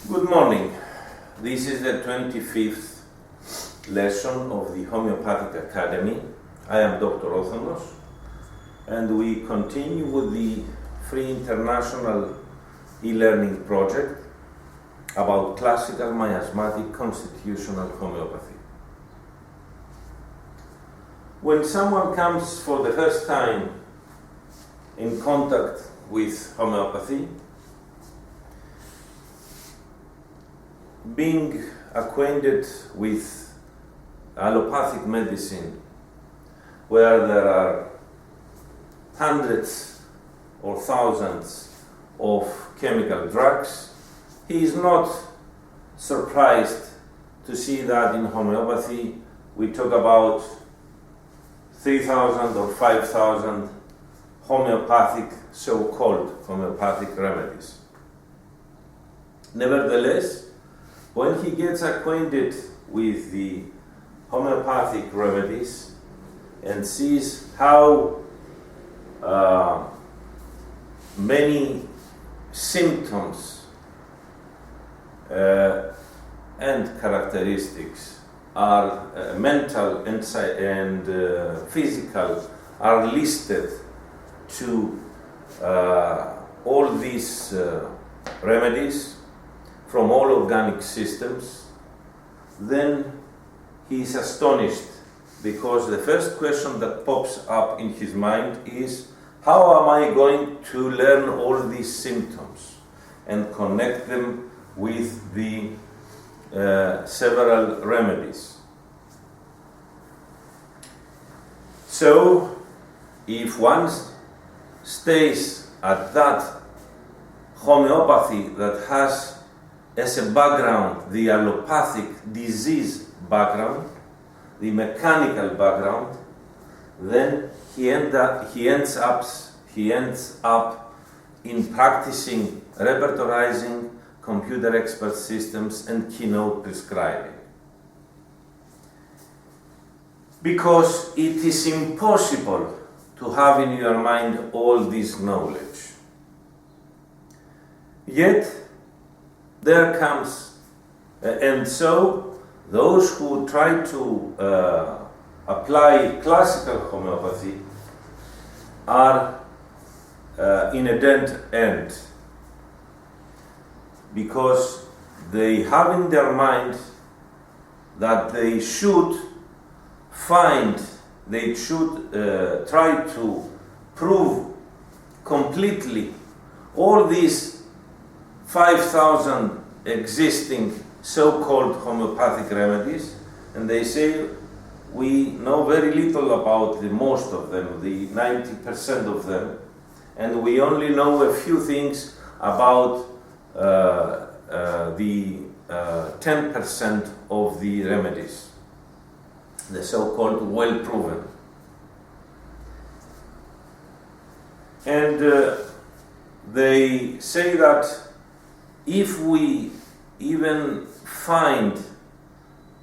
Good morning. This is the 25th lesson of the Homeopathic Academy. I am Dr. Othonos, and we continue with the free international e-learning project about classical miasmatic constitutional homeopathy. When someone comes for the first time in contact with homeopathy, being acquainted with allopathic medicine, where there are hundreds or thousands of chemical drugs, he is not surprised to see that in homeopathy we talk about 3,000 or 5,000 homeopathic, so-called homeopathic remedies. Nevertheless, when he gets acquainted with the homeopathic remedies and sees how many symptoms and characteristics are mental and physical are listed to all these remedies from all organic systems, then he is astonished, because the first question that pops up in his mind is, how am I going to learn all these symptoms and connect them with the several remedies? So, if one stays at that homeopathy that has as a background the allopathic disease background, the mechanical background, then he ends up in practicing repertorizing, computer expert systems, and keynote prescribing. Because it is impossible to have in your mind all this knowledge. Yet, there comes, and so those who try to apply classical homeopathy are in a dead end, because they have in their mind that they should try to prove completely all these 5,000 existing so-called homeopathic remedies, and they say we know very little about the most of them, the 90% of them, and we only know a few things about the 10% of the remedies, the so-called well-proven. And they say that if we even find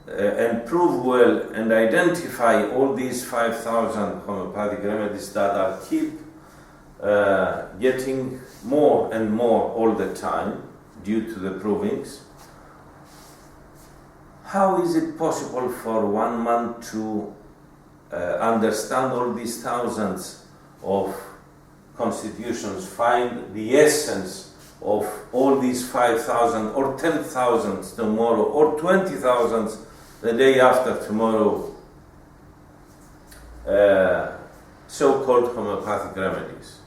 and prove well and identify all these 5,000 homeopathic remedies that keep getting more and more all the time due to the provings, how is it possible for one man to understand all these thousands of constitutions, find the essence of all these 5,000 or 10,000 tomorrow or 20,000 the day after tomorrow so-called homeopathic remedies?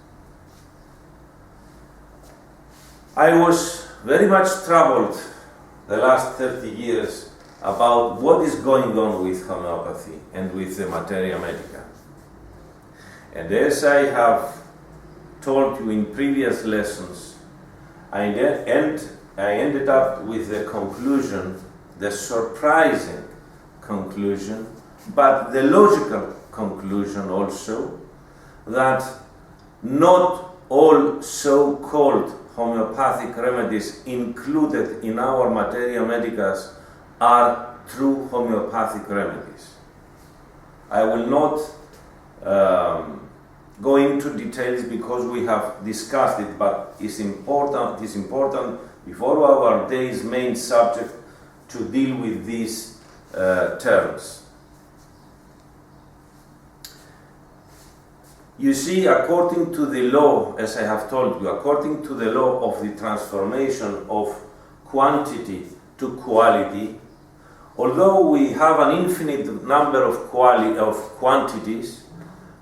I was very much troubled the last 30 years about what is going on with homeopathy and with the materia medica. And as I have told you in previous lessons, I ended up with the conclusion, the surprising conclusion, but the logical conclusion also, that not all so-called homeopathic remedies included in our materia medicas are true homeopathic remedies. I will not go into details because we have discussed it, but it's important before our day's main subject, to deal with these terms. You see, according to the law, as I have told you, according to the law of the transformation of quantity to quality, although we have an infinite number of quantities,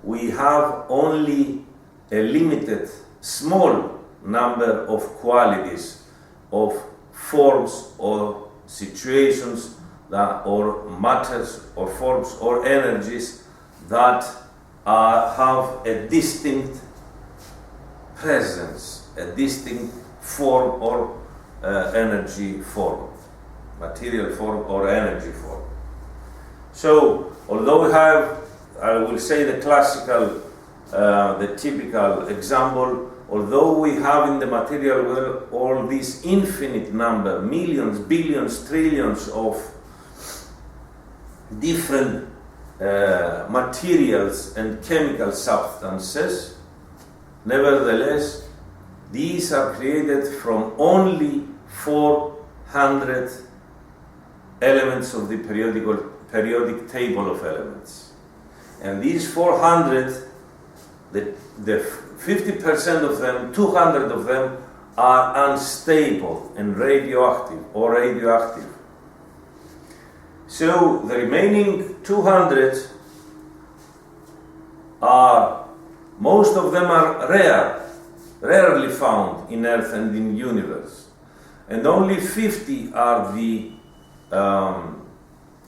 we have only a limited, small number of qualities, of forms or situations that, or matters or forms or energies that have a distinct presence, a distinct form or energy form, material form or energy form. So, although we have, I will say the classical, the typical example, although we have in the material world all these infinite number, millions, billions, trillions of different materials and chemical substances, nevertheless, these are created from only 400 elements of the periodic table of elements. And these 400, the 50% of them, 200 of them, are unstable and radioactive or radioactive. So the remaining 200 are, most of them are rarely found in Earth and in universe. And only 50 are the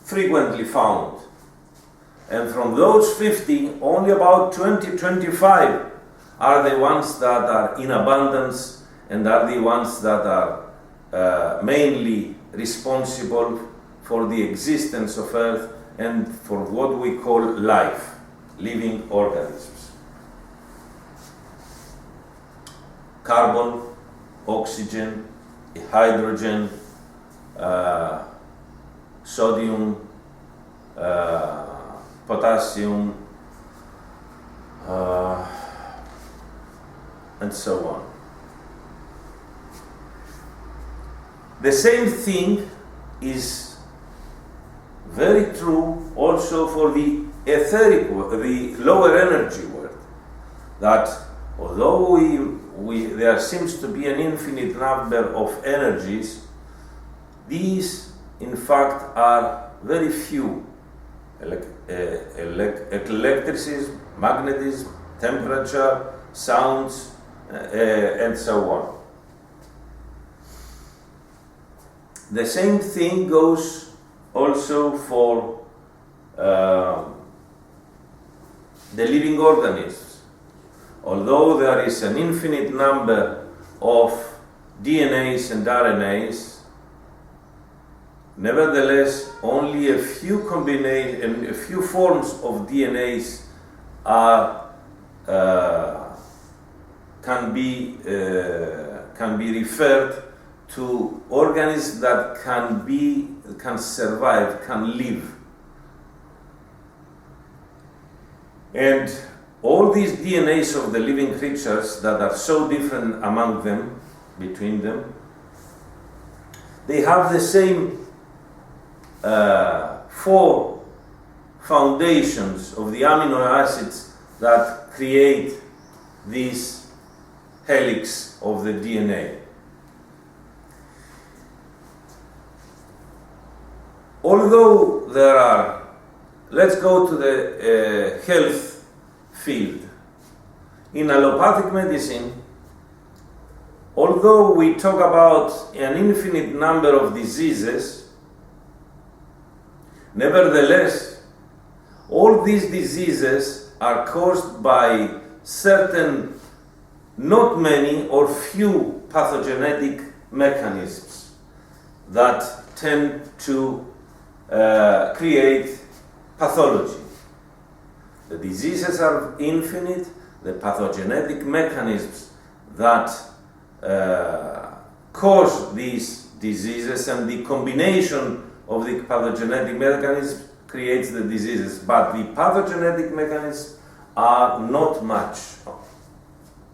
frequently found. And from those 50, only about 20-25 are the ones that are in abundance and are the ones that are mainly responsible for the existence of Earth and for what we call life, living organisms. Carbon, oxygen, hydrogen, sodium, potassium, and so on. The same thing is very true also for the etheric world, the lower energy world. That although there seems to be an infinite number of energies, these in fact are very few. Electricism, magnetism, temperature, sounds, and so on. The same thing goes also for the living organisms. Although there is an infinite number of DNAs and RNAs, nevertheless, only a few combinations, a few forms of DNAs are can be referred to organisms that can survive, can live. And all these DNAs of the living creatures that are so different among them, between them, they have the same four foundations of the amino acids that create this helix of the DNA. Although there are, let's go to the health field. In allopathic medicine, although we talk about an infinite number of diseases, nevertheless, all these diseases are caused by certain, not many or few pathogenetic mechanisms that tend to create pathology. The diseases are infinite, the pathogenetic mechanisms that cause these diseases and the combination of the pathogenetic mechanisms creates the diseases, but the pathogenetic mechanisms are not much,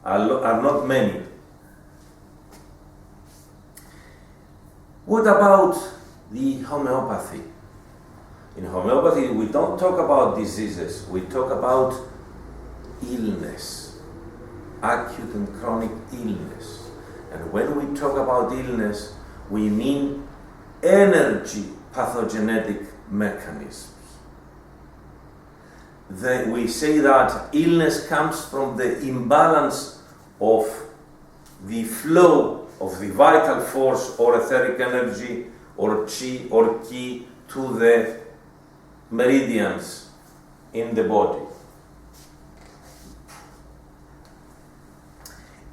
are not many. What about the homeopathy? In homeopathy, we don't talk about diseases, we talk about illness, acute and chronic illness. And when we talk about illness, we mean energy pathogenetic mechanisms. We say that illness comes from the imbalance of the flow of the vital force or etheric energy or chi or ki to the meridians in the body.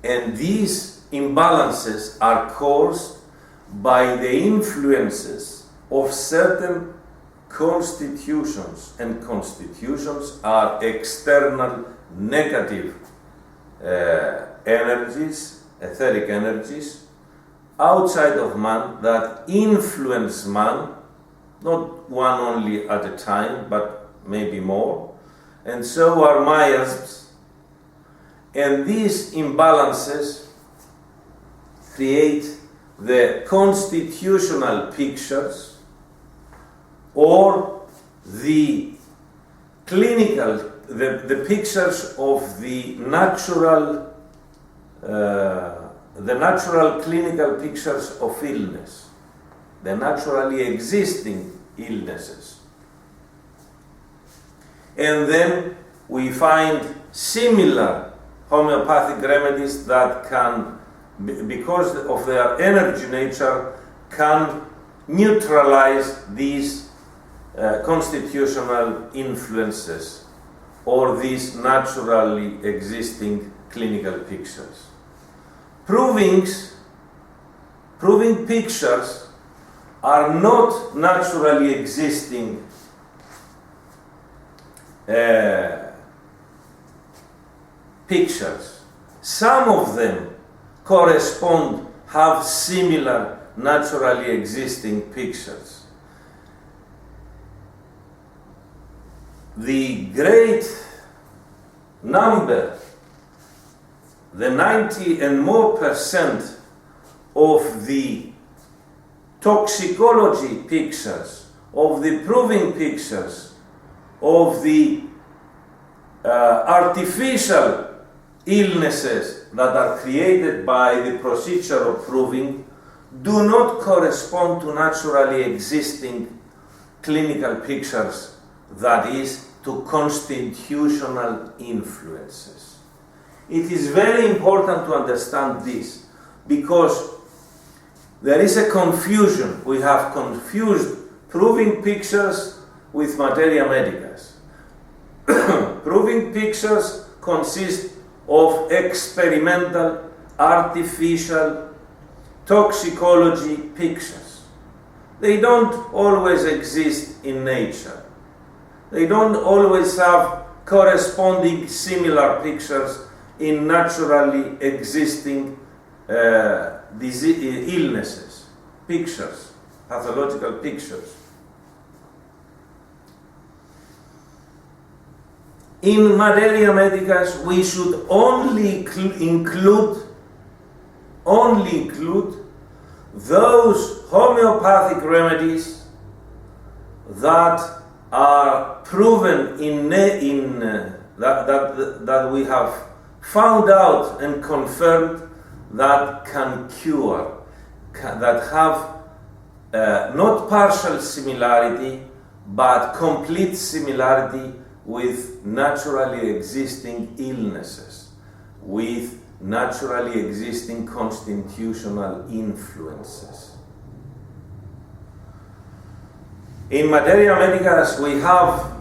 And these imbalances are caused by the influences of certain constitutions, and constitutions are external negative energies, etheric energies, outside of man that influence man, not one only at a time, but maybe more, and so are miasms. And these imbalances create the constitutional pictures or the clinical, the pictures of the natural clinical pictures of illness, the naturally existing illnesses. And then we find similar homeopathic remedies that can, because of their energy nature, can neutralize these constitutional influences or these naturally existing clinical pictures. Proving pictures are not naturally existing pictures. Some of them have similar naturally existing pictures. The great number, the 90 and more % of the toxicology pictures, of the proving pictures, of the artificial illnesses that are created by the procedure of proving do not correspond to naturally existing clinical pictures, that is, to constitutional influences. It is very important to understand this because there is a confusion. We have confused proving pictures with materia medicas. Proving pictures consist of experimental, artificial, toxicology pictures. They don't always exist in nature. They don't always have corresponding similar pictures in naturally existing illnesses, pictures, pathological pictures. In materia medicas, we should only include those homeopathic remedies that are proven that we have found out and confirmed that can cure, that have not partial similarity but complete similarity with naturally existing illnesses, with naturally existing constitutional influences. In materia medicas, we have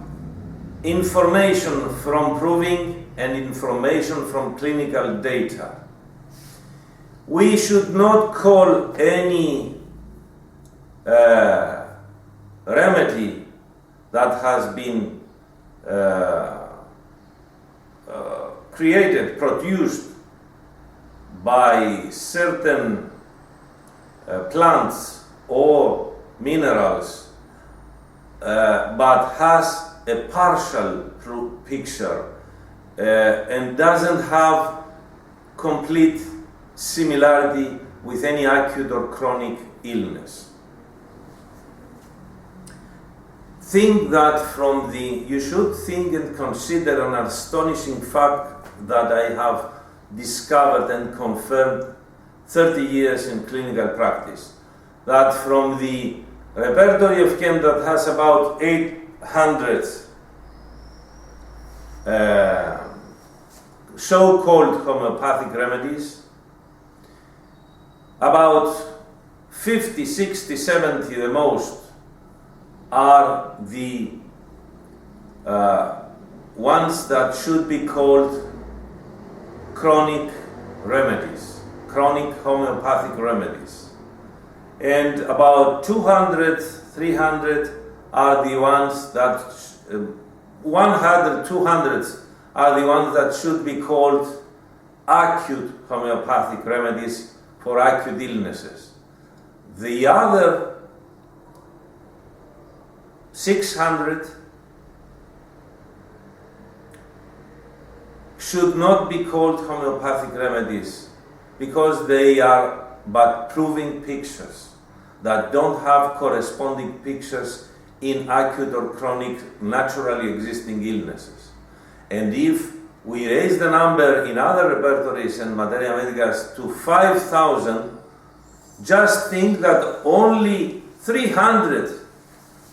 information from proving and information from clinical data. We should not call any remedy that has been produced by certain plants or minerals, but has a partial picture and doesn't have complete similarity with any acute or chronic illness. You should think and consider an astonishing fact that I have discovered and confirmed 30 years in clinical practice, that from the repertory of chem that has about 800 so-called homeopathic remedies, about 50, 60, 70 the most are the ones that should be called chronic remedies, chronic homeopathic remedies. And about 200, 300 are the ones that, 100, 200 are the ones that should be called acute homeopathic remedies for acute illnesses. The other 600 should not be called homeopathic remedies because they are but proving pictures that don't have corresponding pictures in acute or chronic naturally existing illnesses. And if we raise the number in other repertories and materia medicas to 5,000, just think that only 300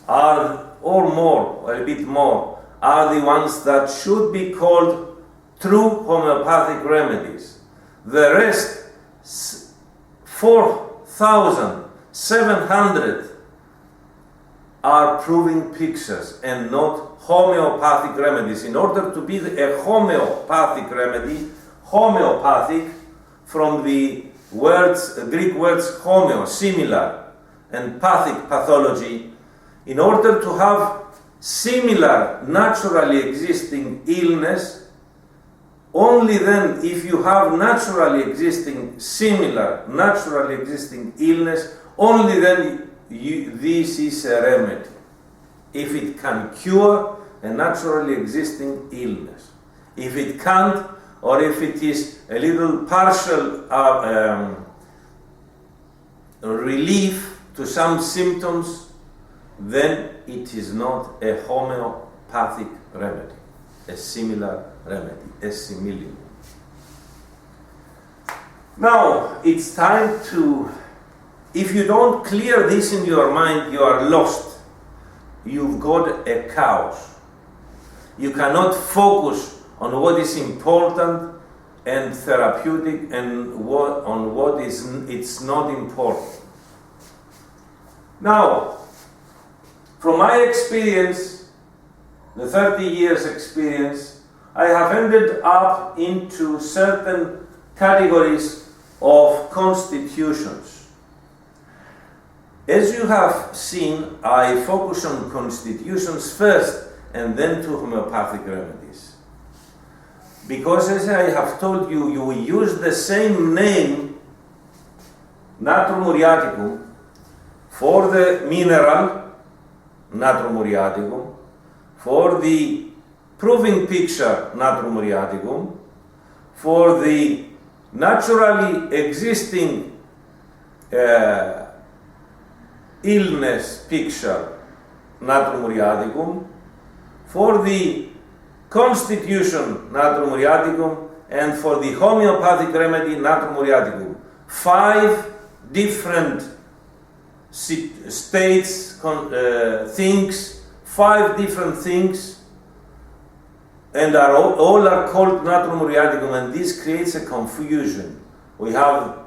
are, or more, or a bit more, are the ones that should be called true homeopathic remedies. The rest, 4,700, are proving pictures and not homeopathic remedies. In order to be a homeopathic remedy, homeopathic from the words, Greek words homeo, similar, and pathic, pathology, in order to have similar naturally existing illness, only then, if you have naturally existing, similar, naturally existing illness, only then this is a remedy. If it can cure a naturally existing illness. If it can't, or if it is a little partial relief to some symptoms, then it is not a homeopathic remedy, a similar remedy, a similium. Now, it's time to, if you don't clear this in your mind, you are lost. You've got a chaos. You cannot focus on what is important and therapeutic and on what is it's not important. Now, from my experience, the 30 years experience, I have ended up into certain categories of constitutions. As you have seen, I focus on constitutions first and then to homeopathic remedies. Because as I have told you, you will use the same name, natrum muriaticum, for the mineral, natrum muriaticum, for the proving picture, natrum muriaticum, for the naturally existing illness picture, natrum muriaticum, for the constitution, natrum muriaticum, and for the homeopathic remedy, natrum muriaticum. 5 different states, things, 5 different things, and all are called natrum muriaticum, and this creates a confusion. We have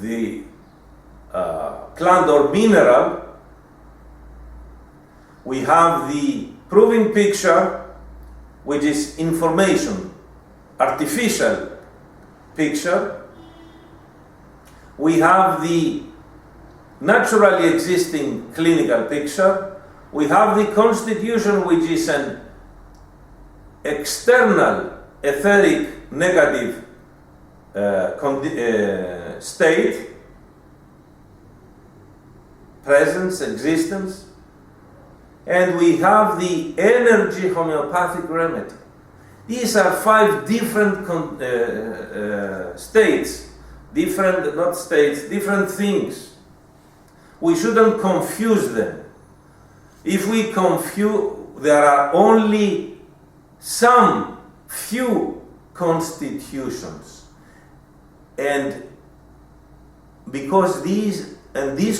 the plant or mineral, we have the proving picture, which is information, artificial picture. We have the naturally existing clinical picture. We have the constitution, which is an external, etheric, negative state, presence, existence. And we have the energy homeopathic remedy. These are 5 different states. different, not states, different things. We shouldn't confuse them. If we confuse, there are only some few constitutions. And because these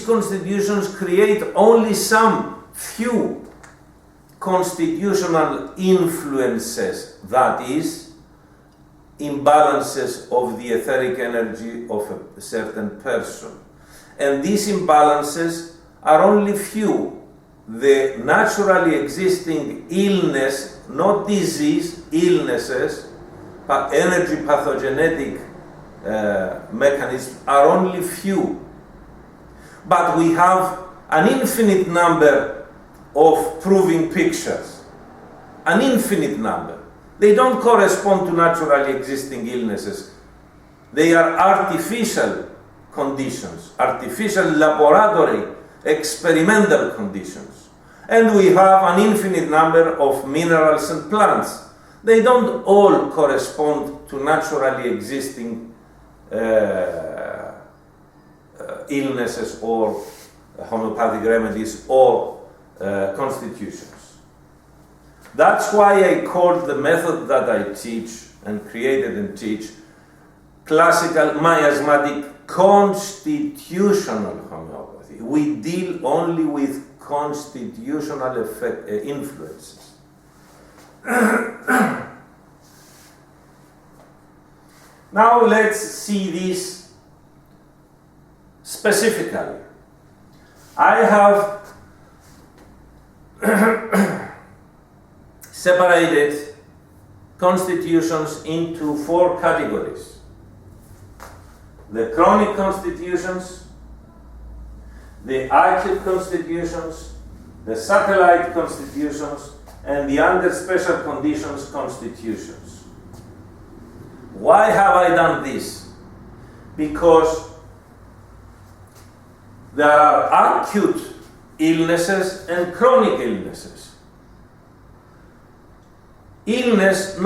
constitutions create only some few constitutional influences, that is, imbalances of the etheric energy of a certain person. And these imbalances are only few. The naturally existing illness, not disease, illnesses, but energy pathogenetic mechanisms are only few. But we have an infinite number of proving pictures. An infinite number. They don't correspond to naturally existing illnesses. They are artificial conditions, artificial laboratory, experimental conditions. And we have an infinite number of minerals and plants. They don't all correspond to naturally existing illnesses or homeopathic remedies or constitutions. That's why I called the method that I teach and created and teach classical miasmatic constitutional homeopathy. We deal only with constitutional influences. Now let's see this specifically. I have separated constitutions into 4 categories. The chronic constitutions, the acute constitutions, the satellite constitutions, and the under special conditions constitutions. Why have I done this? Because there are acute illnesses and chronic illnesses. Illness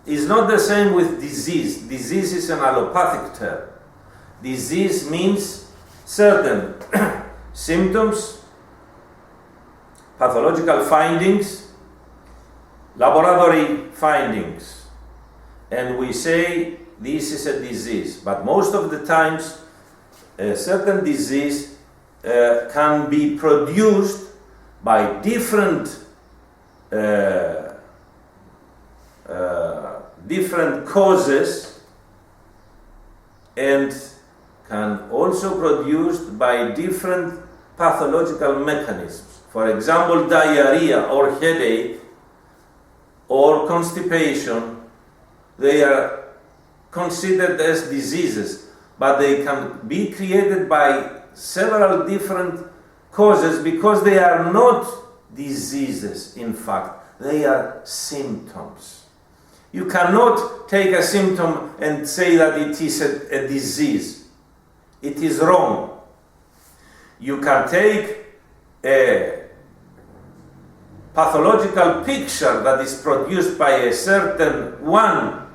is not the same with disease. Disease is an allopathic term. Disease means certain symptoms, pathological findings, laboratory findings. And we say this is a disease. But most of the times, a certain disease can be produced by different causes, and can also produced by different pathological mechanisms. For example, diarrhea or headache or constipation, they are considered as diseases, but they can be created by several different causes because they are not diseases, in fact, they are symptoms. You cannot take a symptom and say that it is a disease. It is wrong. You can take a pathological picture that is produced by a certain one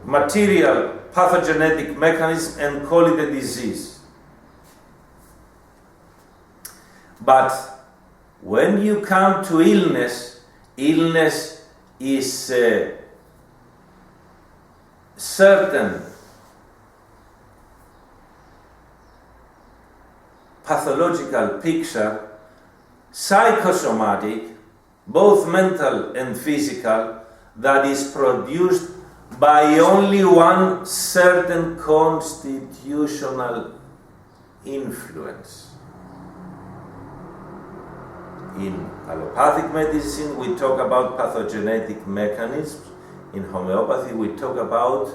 material pathogenetic mechanism and call it a disease. But when you come to illness, illness is certain pathological picture, psychosomatic, both mental and physical, that is produced by only one certain constitutional influence. In allopathic medicine, we talk about pathogenetic mechanisms. In homeopathy, we talk about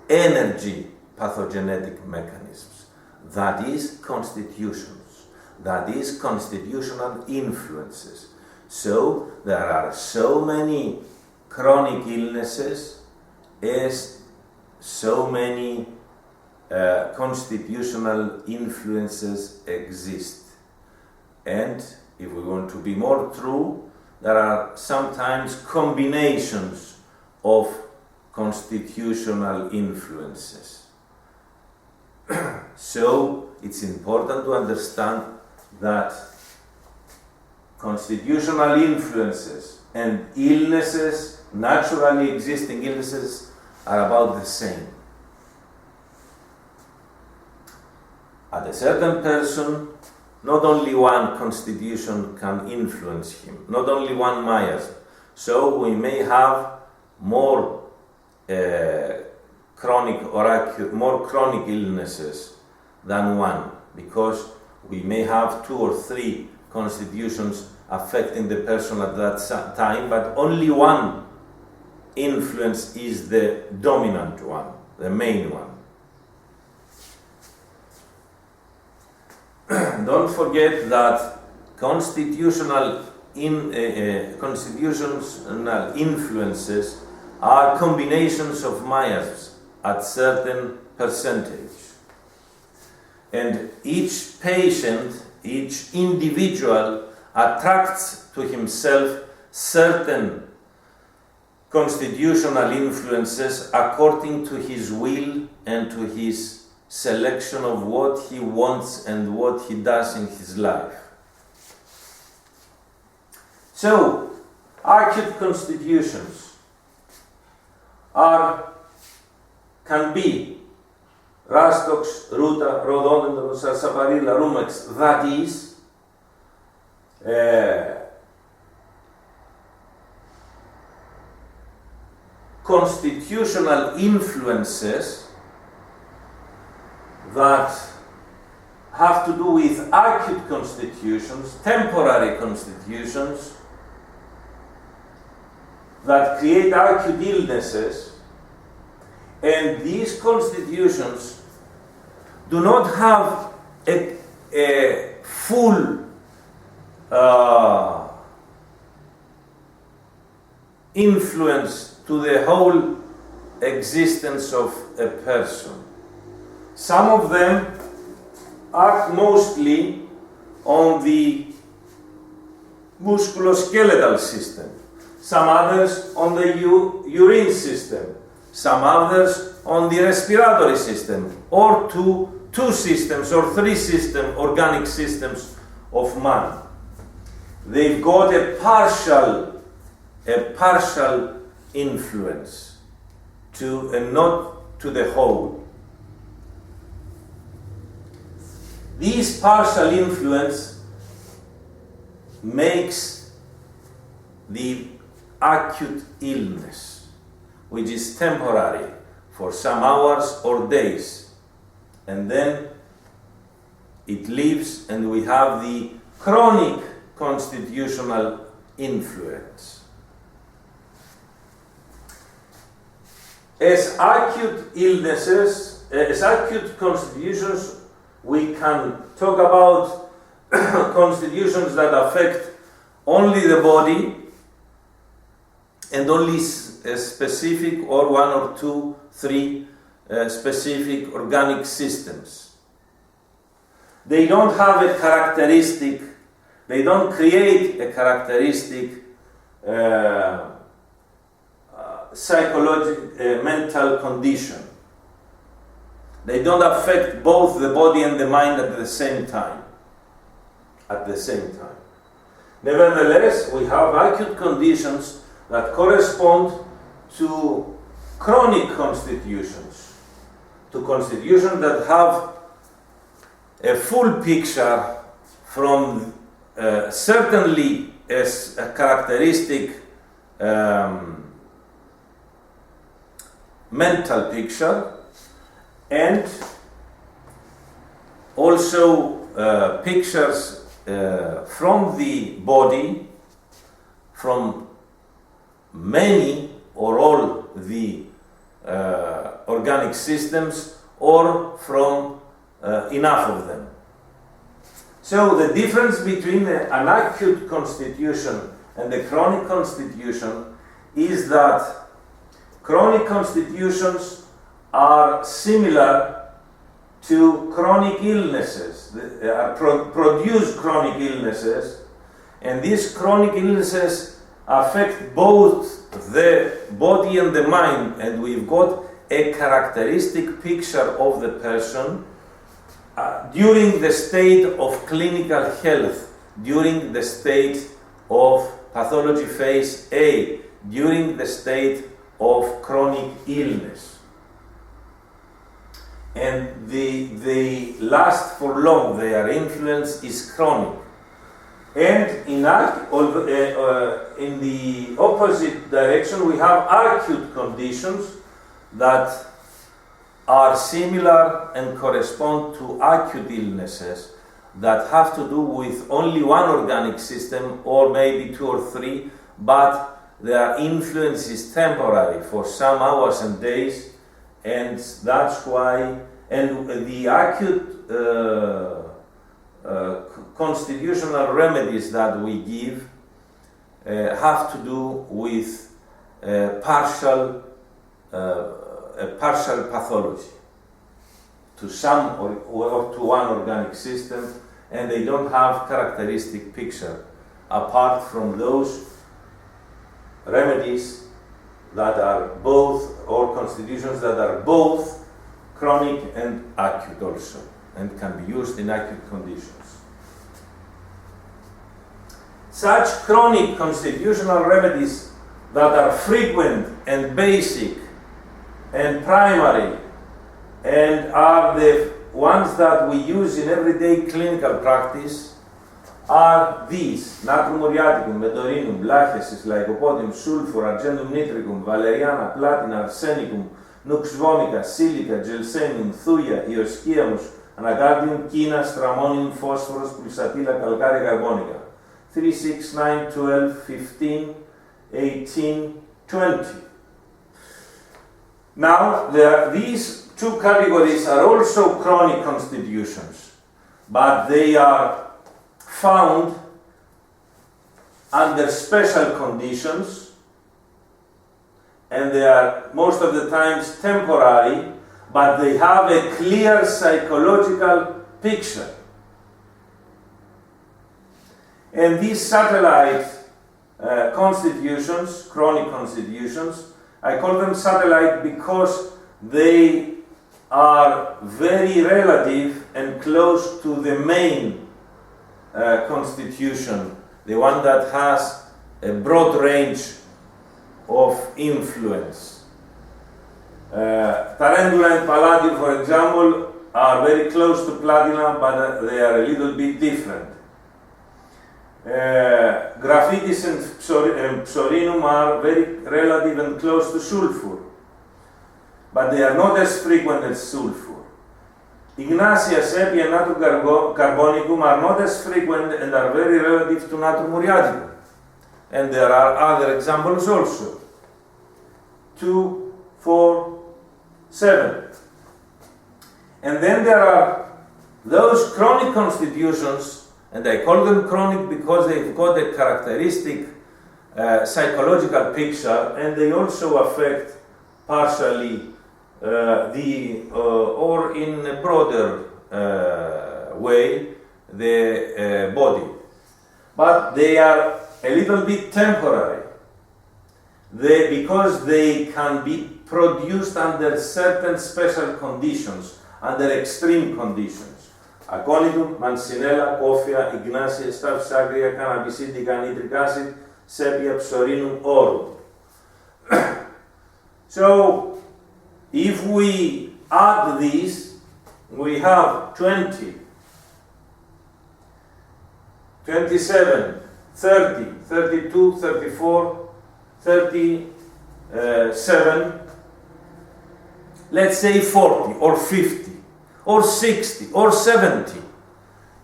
energy pathogenetic mechanisms. That is constitutions. That is constitutional influences. So there are so many chronic illnesses as so many constitutional influences exist. And if we want to be more true, there are sometimes combinations of constitutional influences. So it's important to understand that constitutional influences and illnesses, naturally existing illnesses, are about the same. At a certain person, not only one constitution can influence him, not only one miasm. So we may have more chronic illnesses than one, because we may have 2 or 3 constitutions affecting the person at that time, but only one influence is the dominant one, the main one. Don't forget that constitutional influences are combinations of miasms at certain percentage. And each patient, each individual attracts to himself certain constitutional influences according to his will and to his selection of what he wants and what he does in his life. So, acute constitutions can be Rastox, Ruta, Rhododendron, Sarsaparilla, Rumex, that is, constitutional influences that have to do with acute constitutions, temporary constitutions, that create acute illnesses, and these constitutions do not have a full influence to the whole existence of a person. Some of them act mostly on the musculoskeletal system, some others on the urine system, some others on the respiratory system, or two systems or 3 organic systems of man. They've got a partial influence and not to the whole. This partial influence makes the acute illness, which is temporary for some hours or days, and then it leaves and we have the chronic constitutional influence. As acute constitutions, we can talk about constitutions that affect only the body and only a specific or 1 or 2, 3 specific organic systems. They don't have a characteristic, they don't create a characteristic mental condition. They don't affect both the body and the mind at the same time. Nevertheless, we have acute conditions that correspond to chronic constitutions, to constitutions that have a full picture from certainly as a characteristic mental picture, and also pictures from the body, from many or all the organic systems, or from enough of them. So the difference between an acute constitution and a chronic constitution is that chronic constitutions are similar to chronic illnesses. They produce chronic illnesses, and these chronic illnesses affect both the body and the mind, and we've got a characteristic picture of the person during the state of clinical health, during the state of pathology phase A, during the state of chronic illness. And they last for long, their influence is chronic. And in the opposite direction, we have acute conditions that are similar and correspond to acute illnesses that have to do with only one organic system, or maybe two or three, but their influence is temporary for some hours and days, and that's why, and the acute constitutional remedies that we give have to do with partial pathology to some or to one organic system, and they don't have characteristic picture apart from those remedies that are both, or constitutions that are both chronic and acute also, and can be used in acute conditions. Such chronic constitutional remedies that are frequent and basic and primary and are the ones that we use in everyday clinical practice are these: natrum muriaticum, medorinum, lachesis, lycopodium, sulfur, argentum nitricum, valeriana, platina, arsenicum, nux vomica, silica, gelsemium, thuia, iosciamus, anacardium, quina, stramonium, phosphorus, pulsatilla, calcarea carbonica. 3, 6, 9, 12, 15, 18, 20. Now, these two categories are also chronic constitutions, but they are found under special conditions, and they are most of the times temporary, but they have a clear psychological picture. And these satellite constitutions, chronic constitutions, I call them satellite because they are very relative and close to the main constitution, the one that has a broad range of influence. Tarantula and palladium, for example, are very close to platinum, but they are a little bit different. Graphitis and psorinum are very relative and close to sulfur, but they are not as frequent as sulfur. Ignatia, sepia, and natrum carbonicum are not as frequent and are very relative to natrum muriaticum. And there are other examples also. 2, 4, 7. And then there are those chronic constitutions, and I call them chronic because they've got a characteristic psychological picture, and they also affect partially or in a broader way the body. But they are a little bit temporary. Because they can be produced under certain special conditions, under extreme conditions. Aconitum, mancinella, coffea, ignatia, staph agria, cannabis indica, nitric acid, sepia, psorinum, aurum. So, if we add these, we have 20, 27, 30, 32, 34, 37, let's say 40 or 50 or 60 or 70.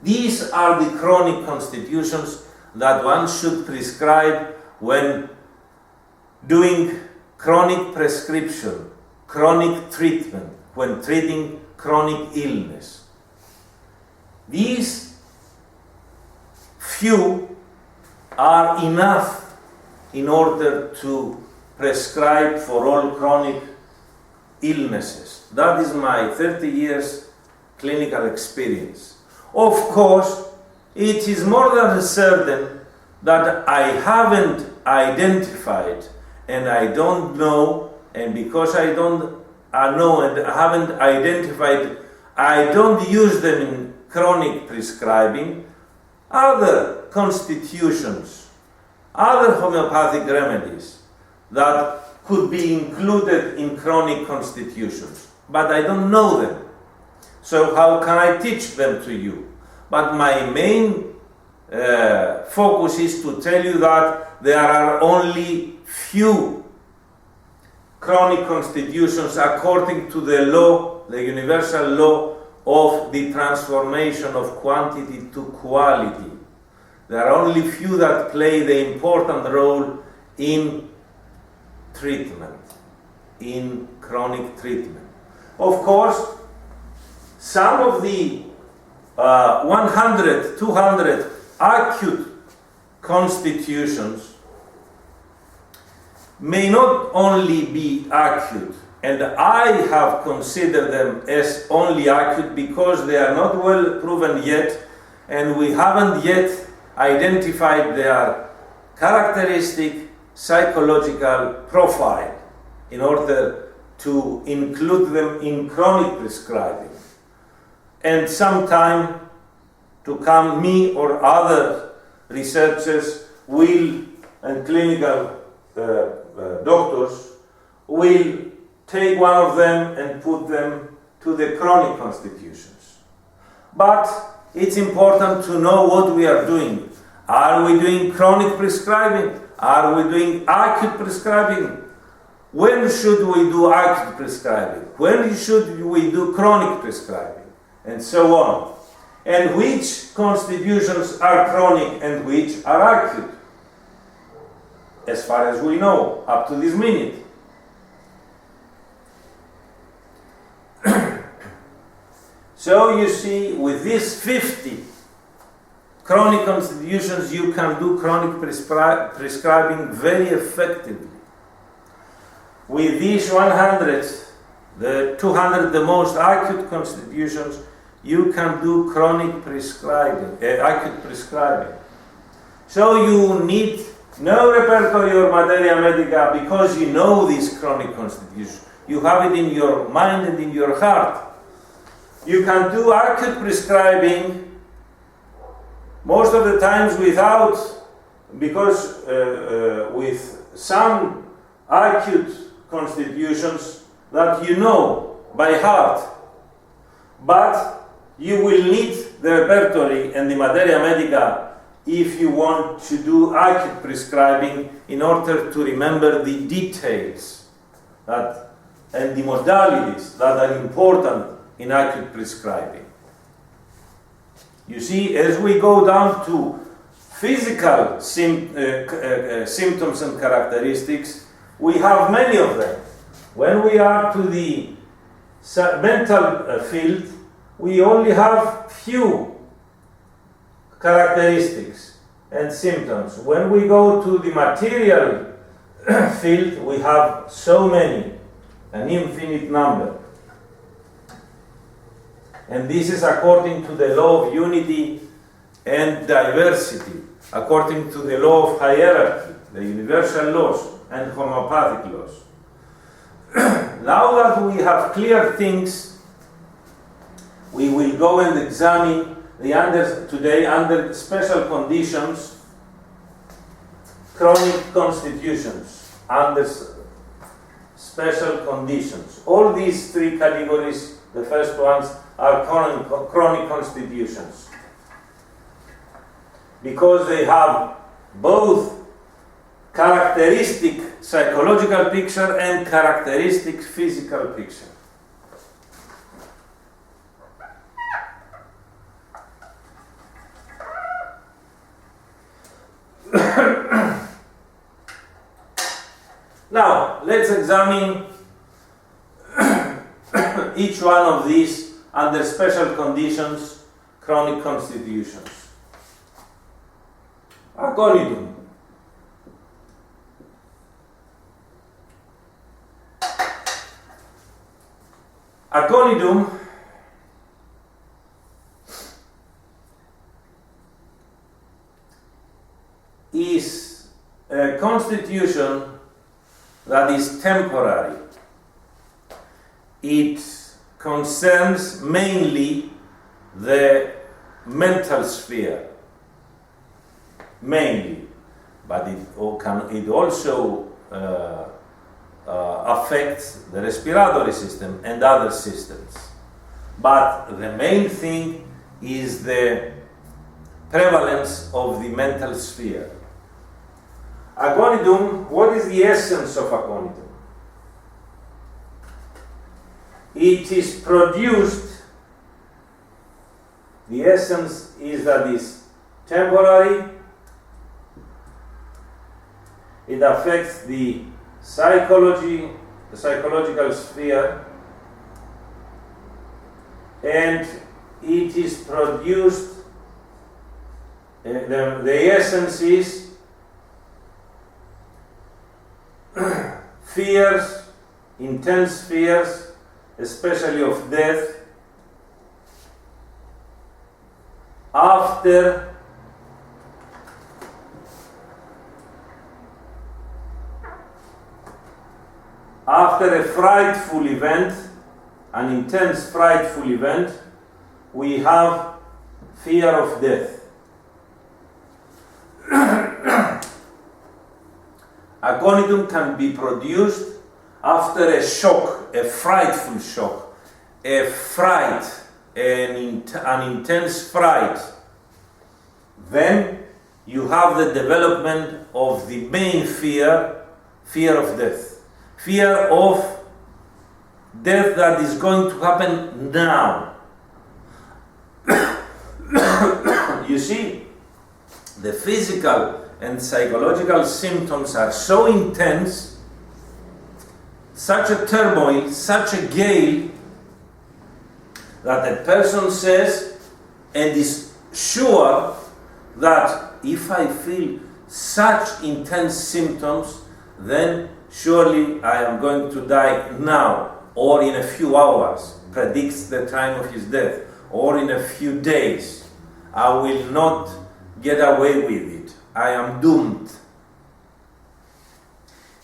These are the chronic constitutions that one should prescribe when doing chronic prescription, chronic treatment, when treating chronic illness. These few are enough in order to prescribe for all chronic illnesses. That is my 30 years clinical experience. Of course, it is more than certain that I haven't identified, and I don't know, and because I don't know and haven't identified, I don't use them in chronic prescribing, other constitutions, other homeopathic remedies that could be included in chronic constitutions, but I don't know them. So how can I teach them to you? But my main focus is to tell you that there are only few chronic constitutions according to the law, the universal law of the transformation of quantity to quality. There are only few that play the important role in treatment, in chronic treatment. Of course, some of the 100, 200 acute constitutions may not only be acute, and I have considered them as only acute because they are not well proven yet, and we haven't yet identified their characteristic psychological profile in order to include them in chronic prescribing. And sometime to come, me or other researchers will, and clinical doctors will take one of them and put them to the chronic constitutions. But it's important to know what we are doing. Are we doing chronic prescribing? Are we doing acute prescribing? When should we do acute prescribing? When should we do chronic prescribing? And so on. And which constitutions are chronic and which are acute? As far as we know, up to this minute. So you see, with these 50 chronic constitutions, you can do chronic prescribing very effectively. With these 100, the 200, the most acute constitutions, you can do chronic prescribing, acute prescribing. So you need no repertory or materia medica because you know these chronic constitutions. You have it in your mind and in your heart. You can do acute prescribing most of the times without, because with some acute constitutions that you know by heart, but you will need the repertory and the materia medica if you want to do acute prescribing in order to remember the details that, and the modalities that are important in acute prescribing. You see, as we go down to physical symptoms and characteristics, we have many of them. When we are to the mental field, we only have few characteristics and symptoms. When we go to the material field, we have so many, an infinite number. And this is according to the law of unity and diversity, according to the law of hierarchy, the universal laws and homeopathic laws. Now that we have clear things, we will go and examine today under special conditions, chronic constitutions, under special conditions. All these three categories, the first ones, are chronic constitutions, because they have both characteristic psychological picture and characteristic physical picture. Now, let's examine each one of these under special conditions, chronic constitutions. Aconidum. Aconidum is constitution that is temporary. It concerns mainly the mental sphere, mainly, but it also affects the respiratory system and other systems. But the main thing is the prevalence of the mental sphere. Aconitum, what is the essence of aconitum? It is produced, the essence is that it's temporary, it affects the psychological sphere, and it is produced, the essence is fears, intense fears, especially of death, after a frightful event, an intense frightful event, we have fear of death. Aconitum can be produced after a shock, a frightful shock, a fright, an intense fright. Then you have the development of the main fear of death. Fear of death that is going to happen now. You see, the physical and psychological symptoms are so intense, such a turmoil, such a gale, that a person says and is sure that if I feel such intense symptoms, then surely I am going to die now, or in a few hours, predicts the time of his death, or in a few days. I will not get away with it. I am doomed.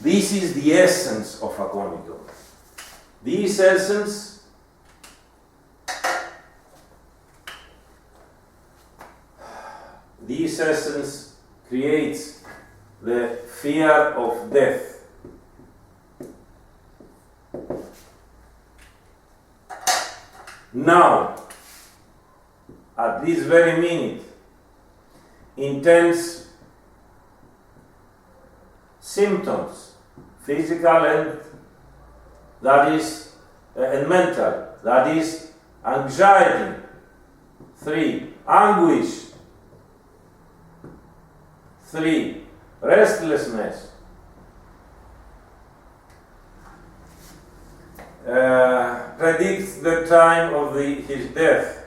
This is the essence of aconitum. This essence creates the fear of death. Now, at this very minute, intense symptoms, physical and mental, that is anxiety. 3, anguish. 3, restlessness. Predicts the time of his death.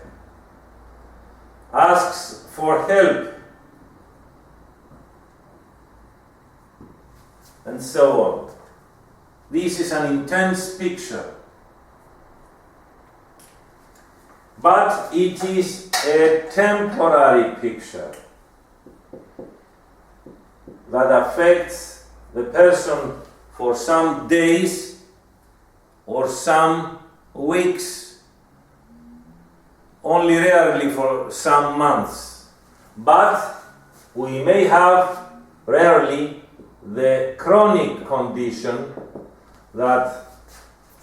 Asks for help. And so on. This is an intense picture. But it is a temporary picture that affects the person for some days or some weeks, only rarely for some months. But we may have rarely the chronic condition that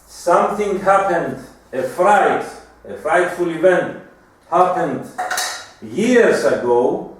something happened, a frightful event happened years ago,